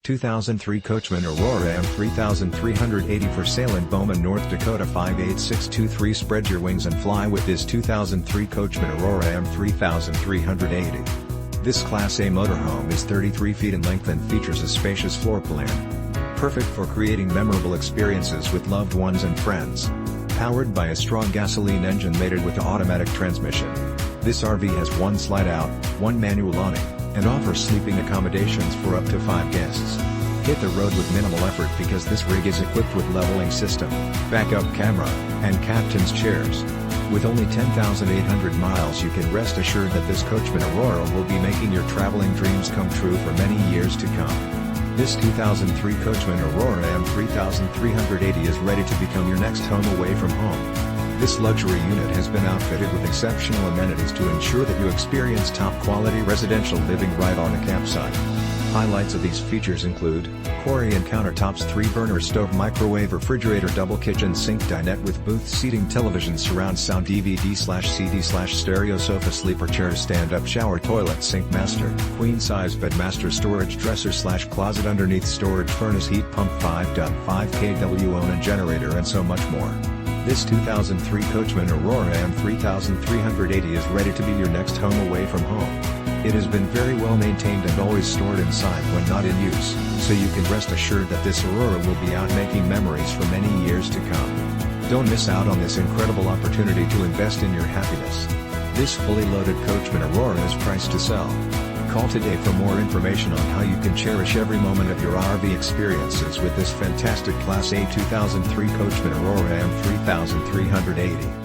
2003 Coachman Aurora M-3380 for sale in Bowman, North Dakota 58623. Spread your wings and fly with this 2003 Coachman Aurora M-3380. This Class A motorhome is 33 feet in length and features a spacious floor plan. Perfect for creating memorable experiences with loved ones and friends. Powered by a strong gasoline engine mated with an automatic transmission. This RV has one slide-out, one manual awning, and offers sleeping accommodations for up to 5 guests. Hit the road with minimal effort because this rig is equipped with leveling system, backup camera, and captain's chairs. With only 10,800 miles, you can rest assured that this Coachman Aurora will be making your traveling dreams come true for many years to come. This 2003 Coachman Aurora M-3380 is ready to become your next home away from home. This luxury unit has been outfitted with exceptional amenities to ensure that you experience top-quality residential living right on a campsite. Highlights of these features include Corian countertops, 3-burner stove, microwave, refrigerator, double kitchen sink, dinette with booth seating, television, surround sound, DVD/CD/stereo, sofa, sleeper chair, stand-up shower, toilet, sink, master, queen-size bed, master storage, dresser/closet, underneath storage, furnace, heat pump, 5.5 kW Onan generator, and so much more. This 2003 Coachman Aurora M-3380 is ready to be your next home away from home. It has been very well maintained and always stored inside when not in use, so you can rest assured that this Aurora will be out making memories for many years to come. Don't miss out on this incredible opportunity to invest in your happiness. This fully loaded Coachman Aurora is priced to sell. Call today for more information on how you can cherish every moment of your RV experiences with this fantastic Class A 2003 Coachman Aurora M-3380.